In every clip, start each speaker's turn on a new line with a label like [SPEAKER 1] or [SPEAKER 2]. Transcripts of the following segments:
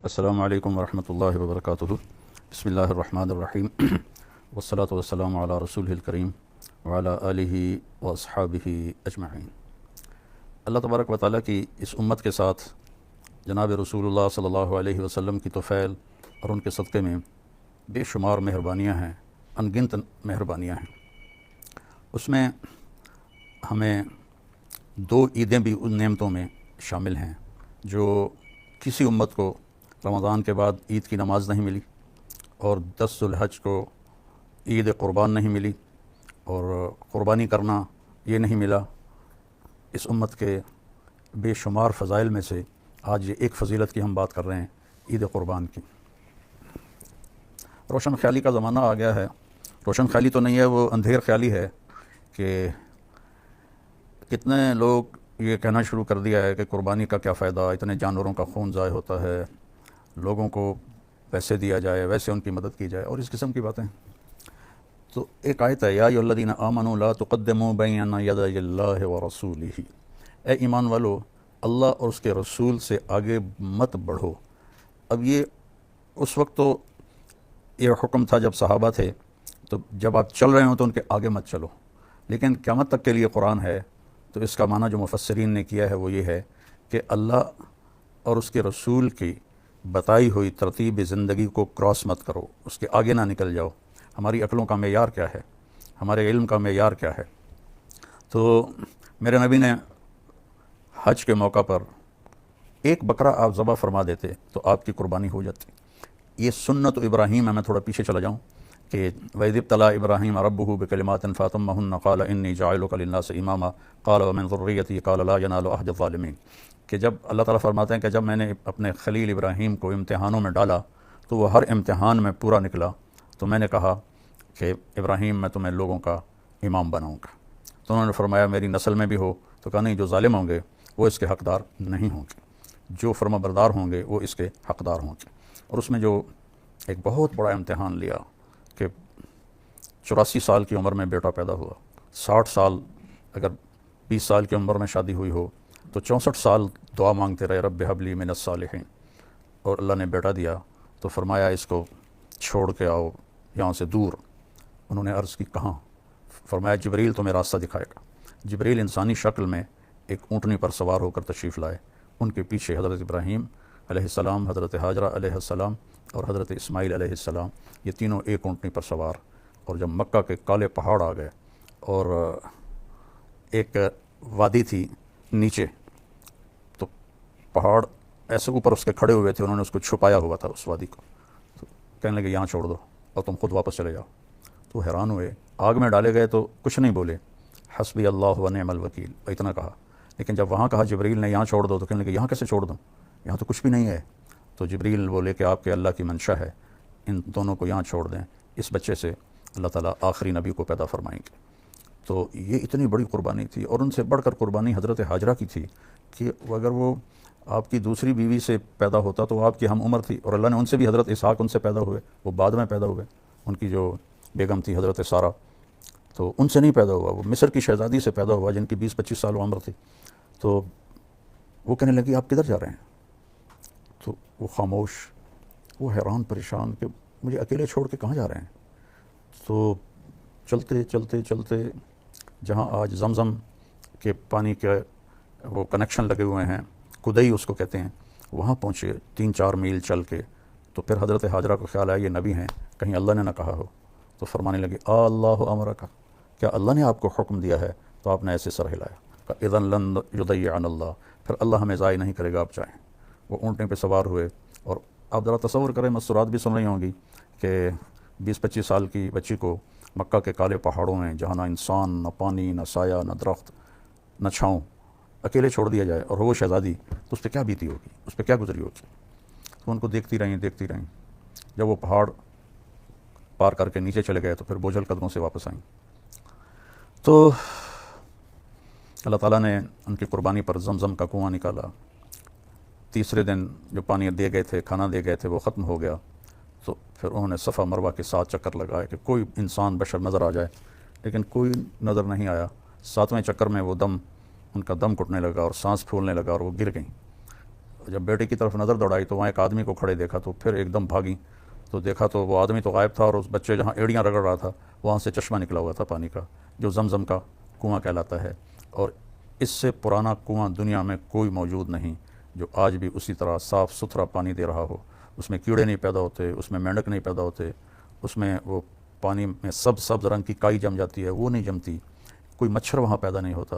[SPEAKER 1] السلام علیکم ورحمۃ اللہ وبرکاتہ۔ بسم اللہ الرحمن الرحیم والصلاة والسلام علی رسول الکریم وعلی آلہ واصحابہ اجمعین۔ اللہ تبارک و تعالیٰ کی اس امت کے ساتھ جناب رسول اللہ صلی اللہ علیہ وسلم کی توفیل اور ان کے صدقے میں بے شمار مہربانیاں ہیں، ان گنت مہربانیاں ہیں۔ اس میں ہمیں 2 عیدیں بھی ان نعمتوں میں شامل ہیں جو کسی امت کو رمضان کے بعد عید کی نماز نہیں ملی، اور 10 ذو الحج کو عید قربان نہیں ملی، اور قربانی کرنا یہ نہیں ملا۔ اس امت کے بے شمار فضائل میں سے آج یہ ایک فضیلت کی ہم بات کر رہے ہیں، عید قربان کی۔ روشن خیالی کا زمانہ آ گیا ہے۔ روشن خیالی تو نہیں ہے، وہ اندھیر خیالی ہے کہ کتنے لوگ یہ کہنا شروع کر دیا ہے کہ قربانی کا کیا فائدہ، اتنے جانوروں کا خون ضائع ہوتا ہے، لوگوں کو پیسے دیا جائے، ویسے ان کی مدد کی جائے، اور اس قسم کی باتیں۔ تو ایک آیت ہے، یا ایھا الذین آمنوا لا تقدموا بین یدی اللہ ورسولہ، اے ایمان والو اللہ اور اس کے رسول سے آگے مت بڑھو۔ اب یہ اس وقت تو یہ حکم تھا جب صحابہ تھے، تو جب آپ چل رہے ہوں تو ان کے آگے مت چلو، لیکن قیامت تک کے لیے قرآن ہے، تو اس کا معنی جو مفسرین نے کیا ہے وہ یہ ہے کہ اللہ اور اس کے رسول کی بتائی ہوئی ترتیب زندگی کو کراس مت کرو، اس کے آگے نہ نکل جاؤ۔ ہماری عقلوں کا معیار کیا ہے، ہمارے علم کا معیار کیا ہے؟ تو میرے نبی نے حج کے موقع پر ایک بکرا آپ ذبح فرما دیتے تو آپ کی قربانی ہو جاتی۔ یہ سنت ابراہیم ہے۔ میں تھوڑا پیچھے چلا جاؤں کہ وَإِذِ ابْتَلَىٰ إِبْرَاهِيمَ رَبُّهُ بِكَلِمَاتٍ فَأَتَمَّهُنَّ قَالَ إِنِّي جَاعِلُكَ لِلنَّاسِ إِمَامًا قَالَ وَمِنْ ذُرِّيَّتِي قَالَ لَا يَنَالُ عَهْدِ الظَّالِمِينَ، کہ جب اللہ تعالیٰ فرماتے ہیں کہ جب میں نے اپنے خلیل ابراہیم کو امتحانوں میں ڈالا تو وہ ہر امتحان میں پورا نکلا، تو میں نے کہا کہ ابراہیم میں تمہیں لوگوں کا امام بناؤں گا۔ تو انہوں نے فرمایا میری نسل میں بھی ہو، تو کہا نہیں، جو ظالم ہوں گے وہ اس کے حقدار نہیں ہوں گے، جو فرما بردار ہوں گے وہ اس کے حقدار ہوں گے۔ اور اس میں جو ایک بہت بڑا امتحان لیا کہ 84 سال کی عمر میں بیٹا پیدا ہوا، 60 سال اگر 20 سال کی عمر میں شادی ہوئی ہو تو 64 سال دعا مانگتے رہے، رب ھب لی من الصالحین، اور اللہ نے بیٹا دیا تو فرمایا اس کو چھوڑ کے آؤ یہاں سے دور۔ انہوں نے عرض کی کہاں؟ فرمایا جبریل تمہیں راستہ دکھائے گا۔ جبریل انسانی شکل میں ایک اونٹنی پر سوار ہو کر تشریف لائے، ان کے پیچھے حضرت ابراہیم علیہ السلام، حضرت حاجرہ علیہ السلام اور حضرت اسماعیل علیہ السلام، یہ تینوں ایک اونٹنی پر سوار۔ اور جب مکہ کے کالے پہاڑ آ گئے اور ایک وادی تھی نیچے، تو پہاڑ ایسے اوپر اس کے کھڑے ہوئے تھے، انہوں نے اس کو چھپایا ہوا تھا اس وادی کو، تو کہنے لگے یہاں چھوڑ دو اور تم خود واپس چلے جاؤ۔ تو حیران ہوئے، آگ میں ڈالے گئے تو کچھ نہیں بولے، حسبی اللہ و نعم الوکیل اتنا کہا۔ لیکن جب وہاں کہا جبریل نے یہاں چھوڑ دو، تو کہنے لگے یہاں کیسے چھوڑ دوں، یہاں تو کچھ بھی نہیں ہے۔ تو جبریل بولے کہ آپ کے اللہ کی منشا ہے، ان دونوں کو یہاں چھوڑ دیں، اس بچے سے اللہ تعالیٰ آخری نبی کو پیدا فرمائیں گے۔ تو یہ اتنی بڑی قربانی تھی، اور ان سے بڑھ کر قربانی حضرت حاجرہ کی تھی کہ اگر وہ آپ کی دوسری بیوی سے پیدا ہوتا تو آپ کی ہم عمر تھی، اور اللہ نے ان سے بھی، حضرت اسحاق ان سے پیدا ہوئے، وہ بعد میں پیدا ہوئے۔ ان کی جو بیگم تھی حضرت سارہ، تو ان سے نہیں پیدا ہوا، وہ مصر کی شہزادی سے پیدا ہوا جن کی 20-25 سال عمر تھی۔ تو وہ کہنے لگی آپ کدھر جا رہے ہیں؟ تو وہ خاموش، وہ حیران پریشان کہ مجھے اکیلے چھوڑ کے کہاں جا رہے ہیں؟ تو چلتے چلتے چلتے جہاں آج زمزم کے پانی کے وہ کنیکشن لگے ہوئے ہیں، کدئی اس کو کہتے ہیں، وہاں پہنچے 3-4 میل چل کے۔ تو پھر حضرت حاجرہ کو خیال آیا یہ نبی ہیں، کہیں اللہ نے نہ کہا ہو، تو فرمانے لگے اللہ امرک، کیا اللہ نے آپ کو حکم دیا ہے؟ تو آپ نے ایسے سر ہلایا، اذن لن یضیعنا اللہ، پھر اللہ ہمیں ضائع نہیں کرے گا، آپ جائیں۔ وہ اونٹنے پہ سوار ہوئے، اور آپ ذرا تصور کریں، مسورات بھی سن رہی ہوں گی کہ 20-25 سال کی بچی کو مکہ کے کالے پہاڑوں میں، جہاں نہ انسان، نہ پانی، نہ سایہ، نہ درخت، نہ چھاؤں، اکیلے چھوڑ دیا جائے، اور وہ شہزادی، تو اس پہ کیا بیتی ہوگی، اس پہ کیا گزری ہوگی؟ تو ان کو دیکھتی رہیں دیکھتی رہیں۔ جب وہ پہاڑ پار کر کے نیچے چلے گئے تو پھر بوجھل قدموں سے واپس آئیں۔ تو اللہ تعالیٰ نے ان کی قربانی پر زمزم کا کنواں نکالا۔ تیسرے دن جو پانی دے گئے تھے، کھانا دے گئے تھے، وہ ختم ہو گیا۔ تو پھر انہوں نے صفا مروہ کے 7 چکر لگائے کہ کوئی انسان بشر نظر آ جائے، لیکن کوئی نظر نہیں آیا۔ 7ویں چکر میں وہ ان کا دم گھٹنے لگا اور سانس پھولنے لگا اور وہ گر گئیں۔ جب بیٹے کی طرف نظر دوڑائی تو وہاں ایک آدمی کو کھڑے دیکھا، تو پھر ایک دم بھاگی تو دیکھا تو وہ آدمی تو غائب تھا، اور اس بچے جہاں ایڑیاں رگڑ رہا تھا وہاں سے چشمہ نکلا ہوا تھا پانی کا، جو زمزم کا کنواں کہلاتا ہے، اور اس سے پرانا کنواں دنیا میں کوئی موجود نہیں جو آج بھی اسی طرح صاف ستھرا پانی دے رہا ہو۔ اس میں کیڑے نہیں پیدا ہوتے، اس میں مینڈک نہیں پیدا ہوتے، اس میں وہ پانی میں سبز رنگ کی کائی جم جاتی ہے، وہ نہیں جمتی، کوئی مچھر وہاں پیدا نہیں ہوتا،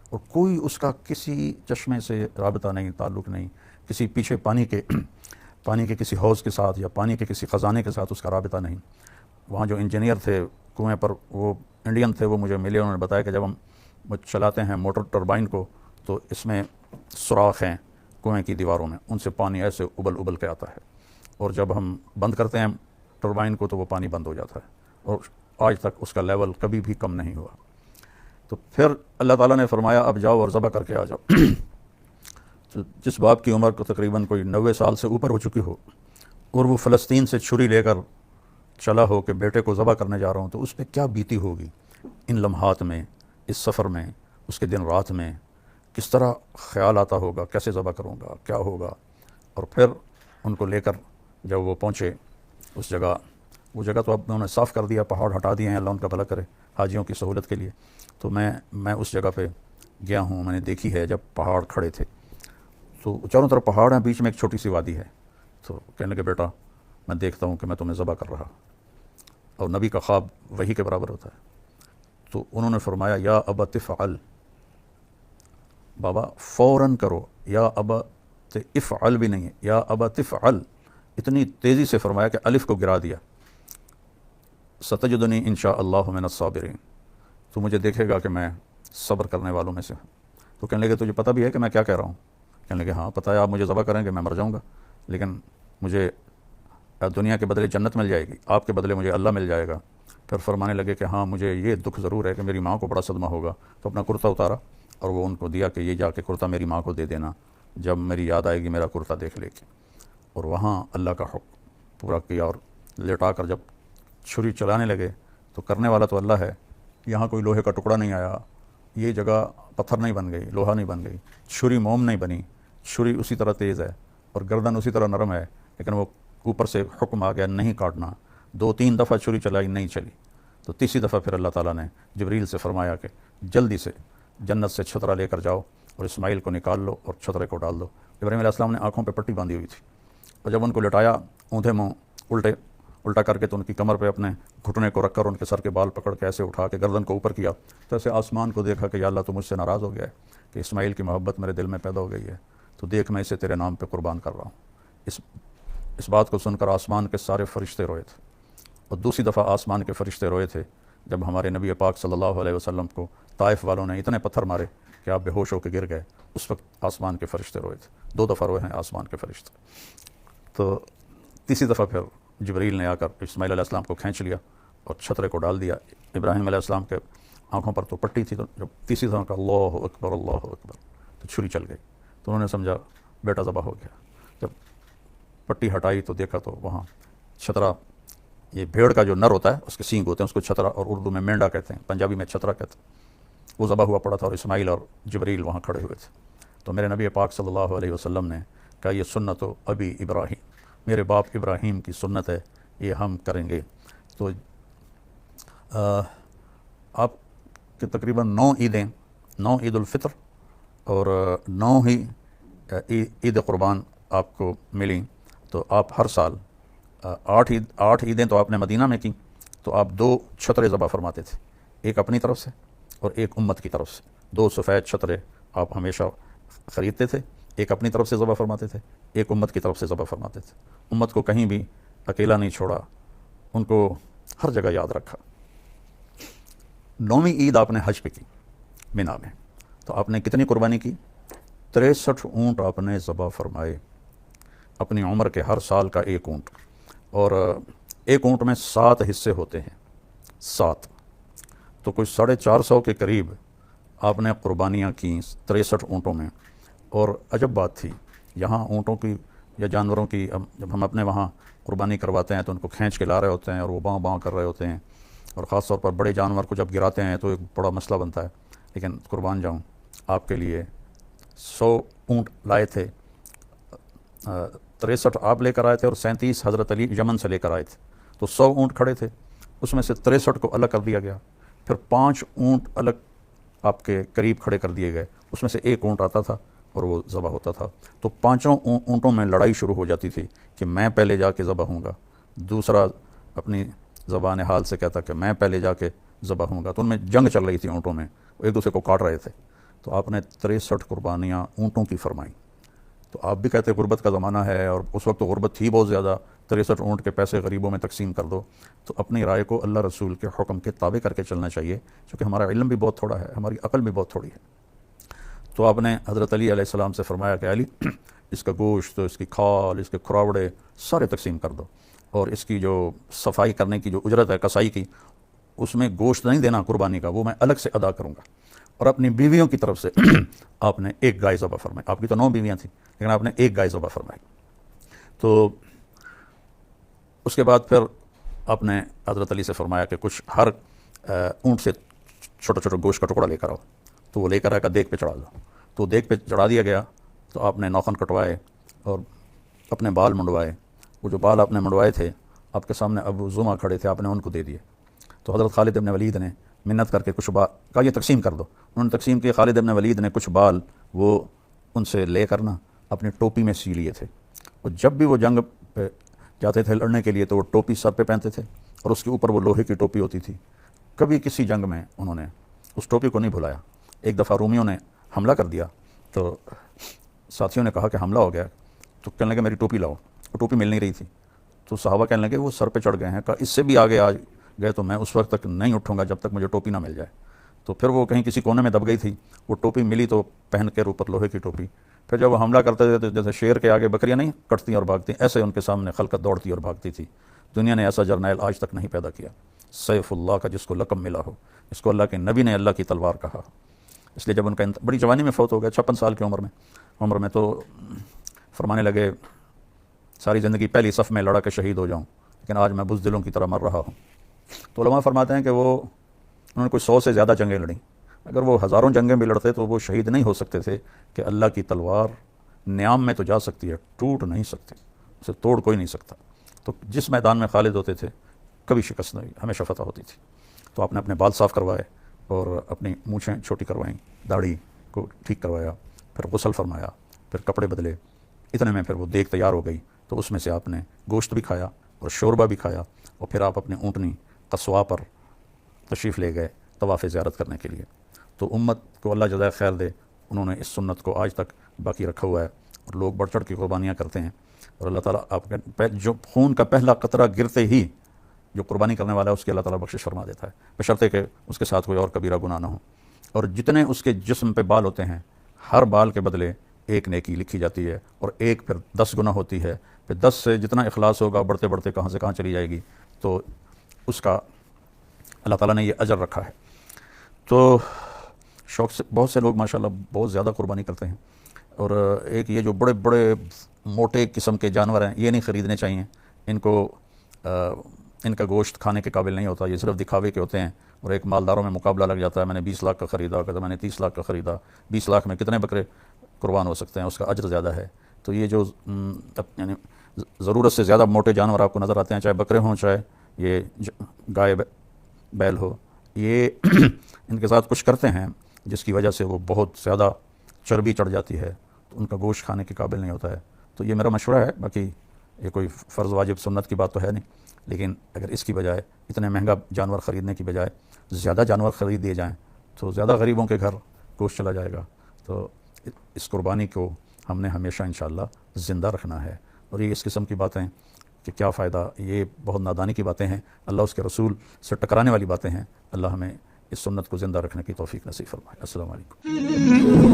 [SPEAKER 1] اور کوئی اس کا کسی چشمے سے رابطہ نہیں، تعلق نہیں، کسی پیچھے پانی کے کسی حوض کے ساتھ یا پانی کے کسی خزانے کے ساتھ اس کا رابطہ نہیں۔ وہاں جو انجینئر تھے کنویں پر، وہ انڈین تھے، وہ مجھے ملے، انہوں نے بتایا کہ جب ہم چلاتے ہیں موٹر ٹربائن کو تو اس میں سوراخ ہیں کنویں کی دیواروں میں، ان سے پانی ایسے ابل کے آتا ہے، اور جب ہم بند کرتے ہیں ٹربائن کو تو وہ پانی بند ہو جاتا ہے، اور آج تک اس کا لیول کبھی بھی کم نہیں ہوا۔ تو پھر اللہ تعالیٰ نے فرمایا اب جاؤ اور ذبح کر کے آ جاؤ۔ تو جس باپ کی عمر کو تقریباً کوئی 90 سال سے اوپر ہو چکی ہو، اور وہ فلسطین سے چھری لے کر چلا ہو کہ بیٹے کو ذبح کرنے جا رہا ہوں، تو اس پہ کیا بیتی ہوگی ان لمحات میں، اس سفر میں، اس کے دن رات میں، کس طرح خیال آتا ہوگا کیسے ذبح کروں گا، کیا ہوگا۔ اور پھر ان کو لے کر جب وہ پہنچے اس جگہ، وہ جگہ تو اب انہوں نے صاف کر دیا، پہاڑ ہٹا دیے ہیں، اللہ ان کا بھلا کرے، حاجیوں کی سہولت کے لیے۔ تو میں اس جگہ پہ گیا ہوں، میں نے دیکھی ہے جب پہاڑ کھڑے تھے، تو چاروں طرف پہاڑ ہیں، بیچ میں ایک چھوٹی سی وادی ہے۔ تو کہنے لگے بیٹا میں دیکھتا ہوں کہ میں تمہیں ذبح کر رہا، اور نبی کا خواب وحی کے برابر ہوتا ہے۔ تو انہوں نے فرمایا یا ابت افعل، بابا فوراً کرو، یا ابت افعل بھی نہیں ہے، یا ابت افعل، اتنی تیزی سے فرمایا کہ الف کو گرا دیا، ستجدنی انشاء اللہ من الصابرین، تو مجھے دیکھے گا کہ میں صبر کرنے والوں میں سے ہوں۔ تو کہنے لگے تجھے پتہ بھی ہے کہ میں کیا کہہ رہا ہوں؟ کہنے لگے ہاں پتہ ہے، آپ مجھے ذبح کریں گے میں مر جاؤں گا، لیکن مجھے دنیا کے بدلے جنت مل جائے گی، آپ کے بدلے مجھے اللہ مل جائے گا۔ پھر فرمانے لگے کہ ہاں مجھے یہ دکھ ضرور ہے کہ میری ماں کو بڑا صدمہ ہوگا۔ تو اپنا کرتا اتارا اور وہ ان کو دیا کہ یہ جا کے کرتا میری ماں کو دے دینا، جب میری یاد آئے گی میرا کرتا دیکھ لے گی۔ اور وہاں اللہ کا حکم پورا کیا، اور لٹا کر جب چھری چلانے لگے تو کرنے والا تو اللہ ہے، یہاں کوئی لوہے کا ٹکڑا نہیں آیا، یہ جگہ پتھر نہیں بن گئی، لوہا نہیں بن گئی، چھری موم نہیں بنی، چھری اسی طرح تیز ہے اور گردن اسی طرح نرم ہے، لیکن وہ اوپر سے حکم آ گیا نہیں کاٹنا۔ 2-3 دفعہ چھری چلائی نہیں چلی، تو تیسری دفعہ پھر اللہ تعالیٰ نے جبریل سے فرمایا کہ جلدی سے جنت سے چھترا لے کر جاؤ اور اسماعیل کو نکال لو اور چھترے کو ڈال دو۔ ابراہیم علیہ السلام نے آنکھوں پہ پٹی باندھی ہوئی تھی، اور جب ان کو لٹایا اونھے منہ الٹا کر کے، تو ان کی کمر پہ اپنے گھٹنے کو رکھ کر ان کے سر کے بال پکڑ کے ایسے اٹھا کے گردن کو اوپر کیا، تو ایسے آسمان کو دیکھا کہ یا اللہ تو مجھ سے ناراض ہو گیا ہے کہ اسماعیل کی محبت میرے دل میں پیدا ہو گئی ہے، تو دیکھ میں اسے تیرے نام پہ قربان کر رہا ہوں۔ اس بات کو سن کر آسمان کے سارے فرشتے روئے تھے، اور دوسری دفعہ آسمان کے فرشتے روئے تھے جب ہمارے نبی پاک صلی اللہ علیہ وسلم کو طائف والوں نے اتنے پتھر مارے کہ آپ بے ہوش ہو کے گر گئے، اس وقت آسمان کے فرشتے روئے تھے۔ 2 دفعہ روئے ہیں آسمان کے فرشتے۔ تو تیسری دفعہ پھر جبریل نے آ کر اسماعیل علیہ السلام کو کھینچ لیا اور چھترے کو ڈال دیا۔ ابراہیم علیہ السلام کے آنکھوں پر تو پٹی تھی، تو جب تیسری دفعہ کا اللہ اکبر اللہ اکبر تو چھری چل گئی، تو انہوں نے سمجھا بیٹا ذبح ہو گیا۔ جب پٹی ہٹائی تو دیکھا تو وہاں چھترا، یہ بھیڑ کا جو نر ہوتا ہے اس کے سینگ ہوتے ہیں، اس کو چھترا، اور اردو میں مینڈا کہتے ہیں، پنجابی میں چھترا کہتے ہیں، وہ ذبح ہوا پڑا تھا، اور اسماعیل اور جبریل وہاں کھڑے ہوئے تھے۔ تو میرے نبی پاک صلی اللہ علیہ وسلم نے کہا یہ سنت و ابی ابراہیم، میرے باپ ابراہیم کی سنت ہے، یہ ہم کریں گے۔ تو آپ کے تقریباً 9 عیدیں، 9 عید الفطر اور 9 ہی عید قربان آپ کو ملیں، تو آپ ہر سال 8 عیدیں تو آپ نے مدینہ میں کی، تو آپ 2 چھترے ذبح فرماتے تھے، ایک اپنی طرف سے اور ایک امت کی طرف سے۔ 2 سفید چھترے آپ ہمیشہ خریدتے تھے، ایک اپنی طرف سے ذبح فرماتے تھے، ایک امت کی طرف سے ذبح فرماتے تھے۔ امت کو کہیں بھی اکیلا نہیں چھوڑا، ان کو ہر جگہ یاد رکھا۔ 9ویں عید آپ نے حج پہ کی مینا میں، تو آپ نے کتنی قربانی کی؟ 63 اونٹ آپ نے ذبح فرمائے، اپنی عمر کے ہر سال کا 1 اونٹ، اور ایک اونٹ میں 7 حصے ہوتے ہیں، 7، تو کوئی 450 کے قریب آپ نے قربانیاں کیں 63 اونٹوں میں۔ اور عجب بات تھی، یہاں اونٹوں کی یا جانوروں کی جب ہم اپنے وہاں قربانی کرواتے ہیں تو ان کو کھینچ کے لا رہے ہوتے ہیں اور وہ باؤں باؤں کر رہے ہوتے ہیں، اور خاص طور پر بڑے جانور کو جب گراتے ہیں تو ایک بڑا مسئلہ بنتا ہے۔ لیکن قربان جاؤں آپ کے لیے 100 اونٹ لائے تھے 63 آپ لے کر آئے تھے اور 37 حضرت علی یمن سے لے کر آئے تھے، تو 100 اونٹ کھڑے تھے، اس میں سے 63 کو الگ کر دیا گیا، پھر 5 اونٹ الگ آپ کے قریب کھڑے کر دیے گئے، اس میں سے ایک اونٹ آتا تھا اور وہ ذبح ہوتا تھا، تو 5 اونٹوں میں لڑائی شروع ہو جاتی تھی کہ میں پہلے جا کے ذبح ہوں گا، دوسرا اپنی زبان حال سے کہتا کہ میں پہلے جا کے ذبح ہوں گا، تو ان میں جنگ چل رہی تھی اونٹوں میں، وہ ایک دوسرے کو کاٹ رہے تھے، تو آپ نے 63 قربانیاں اونٹوں کی فرمائیں۔ تو آپ بھی کہتے غربت کا زمانہ ہے، اور اس وقت تو غربت تھی بہت زیادہ، 63 اونٹ کے پیسے غریبوں میں تقسیم کر دو، تو اپنی رائے کو اللہ رسول کے حکم کے تابع کر کے چلنا چاہیے، چونکہ ہمارا علم بھی بہت تھوڑا ہے، ہماری عقل بھی بہت تھوڑی ہے۔ تو آپ نے حضرت علی علیہ السلام سے فرمایا کہ علی، اس کا گوشت، اس کی کھال، اس کے کھراوڑے سارے تقسیم کر دو، اور اس کی جو صفائی کرنے کی جو اجرت ہے کسائی کی، اس میں گوشت نہیں دینا قربانی کا، وہ میں الگ سے ادا کروں گا، اور اپنی بیویوں کی طرف سے آپ نے ایک گائے ذبح فرمائی، آپ کی تو 9 بیویاں تھیں لیکن آپ نے ایک گائے ذبح فرمائی۔ تو اس کے بعد پھر آپ نے حضرت علی سے فرمایا کہ کچھ ہر اونٹ سے چھوٹا چھوٹا گوشت کا ٹکڑا لے کر آؤ، تو وہ لے کر آ کر دیگ پہ چڑھا دو، تو دیگ پہ چڑھا دیا گیا، تو آپ نے ناخن کٹوائے اور اپنے بال منڈوائے، وہ جو بال آپ نے منڈوائے تھے آپ کے سامنے ابو زما کھڑے تھے، آپ نے ان کو دے دیے، تو حضرت خالد بن ولید نے منت کر کے کچھ بال کہا یہ تقسیم کر دو، انہوں نے تقسیم کیے، خالد بن ولید نے کچھ بال وہ ان سے لے کر نا اپنی ٹوپی میں سی لیے تھے، اور جب بھی وہ جنگ پہ جاتے تھے لڑنے کے لیے تو وہ ٹوپی سر پہ پہنتے تھے، اور اس کے اوپر وہ لوہے کی ٹوپی ہوتی تھی، کبھی کسی جنگ میں انہوں نے اس ٹوپی کو نہیں بھلایا۔ ایک دفعہ رومیوں نے حملہ کر دیا تو ساتھیوں نے کہا کہ حملہ ہو گیا، تو کہنے لگے میری ٹوپی لاؤ، وہ ٹوپی مل نہیں رہی تھی، تو صحابہ کہنے لگے وہ سر پہ چڑھ گئے ہیں، کہا اس سے بھی آگے آ گئے تو میں اس وقت تک نہیں اٹھوں گا جب تک مجھے ٹوپی نہ مل جائے، تو پھر وہ کہیں کسی کونے میں دب گئی تھی، وہ ٹوپی ملی تو پہن کے اوپر لوہے کی ٹوپی، پھر جب وہ حملہ کرتے تھے تو جیسے شیر کے آگے بکریاں نہیں کٹتی اور بھاگتی، ایسے ان کے سامنے خلقت دوڑتی اور بھاگتی تھی۔ دنیا نے ایسا جرنیل آج تک نہیں پیدا کیا، سیف اللہ کا جس کو لقب ملا ہو، اس کو اللہ کے نبی نے اللہ کی تلوار کہا، اس لیے جب ان کا بڑی جوانی میں فوت ہو گیا، 56 سال کی عمر میں تو فرمانے لگے ساری زندگی پہلی صف میں لڑا کے شہید ہو جاؤں، لیکن آج میں بزدلوں کی طرح مر رہا ہوں۔ تو علماء فرماتے ہیں کہ انہوں نے کوئی 100 سے زیادہ جنگیں لڑیں، اگر وہ ہزاروں جنگیں بھی لڑتے تو وہ شہید نہیں ہو سکتے تھے کہ اللہ کی تلوار نیام میں تو جا سکتی ہے، ٹوٹ نہیں سکتی، اسے توڑ کوئی نہیں سکتا۔ تو جس میدان میں خالد ہوتے تھے کبھی شکست نہیں، ہمیشہ فتح ہوتی تھی۔ تو آپ نے اپنے بال صاف کروائے اور اپنی مونچھیں چھوٹی کروائیں، داڑھی کو ٹھیک کروایا، پھر غسل فرمایا، پھر کپڑے بدلے، اتنے میں پھر وہ دیگ تیار ہو گئی، تو اس میں سے آپ نے گوشت بھی کھایا اور شوربہ بھی کھایا، اور پھر آپ اپنے اونٹنی قصواء پر تشریف لے گئے طواف زیارت کرنے کے لیے۔ تو امت کو اللہ جزائے خیر دے، انہوں نے اس سنت کو آج تک باقی رکھا ہوا ہے، اور لوگ بڑھ چڑھ کی قربانیاں کرتے ہیں، اور اللہ تعالیٰ آپ کے جو خون کا پہلا قطرہ گرتے ہی جو قربانی کرنے والا ہے اس کی اللہ تعالیٰ بخشش فرما دیتا ہے، بشرطے کہ اس کے ساتھ کوئی اور کبیرہ گناہ نہ ہو۔ اور جتنے اس کے جسم پہ بال ہوتے ہیں، ہر بال کے بدلے ایک نیکی لکھی جاتی ہے، اور ایک پھر 10 گنا ہوتی ہے، پھر 10 سے جتنا اخلاص ہوگا بڑھتے بڑھتے کہاں سے کہاں چلی جائے گی، تو اس کا اللہ تعالیٰ نے یہ اجر رکھا ہے۔ تو شوق سے بہت سے لوگ ماشاءاللہ بہت زیادہ قربانی کرتے ہیں، اور ایک یہ جو بڑے بڑے موٹے قسم کے جانور ہیں یہ نہیں خریدنے چاہیے، ان کا گوشت کھانے کے قابل نہیں ہوتا، یہ صرف دکھاوے کے ہوتے ہیں، اور ایک مالداروں میں مقابلہ لگ جاتا ہے، میں نے 20 لاکھ کا خریدا، کہتا میں نے 30 لاکھ کا خریدا، 20 لاکھ میں کتنے بکرے قربان ہو سکتے ہیں، اس کا اجر زیادہ ہے۔ تو یہ جو یعنی ضرورت سے زیادہ موٹے جانور آپ کو نظر آتے ہیں، چاہے بکرے ہوں چاہے یہ گائے بیل ہو، یہ ان کے ساتھ کچھ کرتے ہیں جس کی وجہ سے وہ بہت زیادہ چربی چڑھ جاتی ہے، تو ان کا گوشت کھانے کے قابل نہیں ہوتا ہے۔ تو یہ میرا مشورہ ہے، باقی یہ کوئی فرض واجب سنت کی بات تو ہے نہیں، لیکن اگر اس کی بجائے اتنے مہنگا جانور خریدنے کی بجائے زیادہ جانور خرید دیے جائیں تو زیادہ غریبوں کے گھر گوشت چلا جائے گا۔ تو اس قربانی کو ہم نے ہمیشہ انشاءاللہ زندہ رکھنا ہے، اور یہ اس قسم کی باتیں کہ کیا فائدہ، یہ بہت نادانی کی باتیں ہیں، اللہ اس کے رسول سے ٹکرانے والی باتیں ہیں۔ اللہ ہمیں اس سنت کو زندہ رکھنے کی توفیق نصیب فرمائے۔ السلام علیکم۔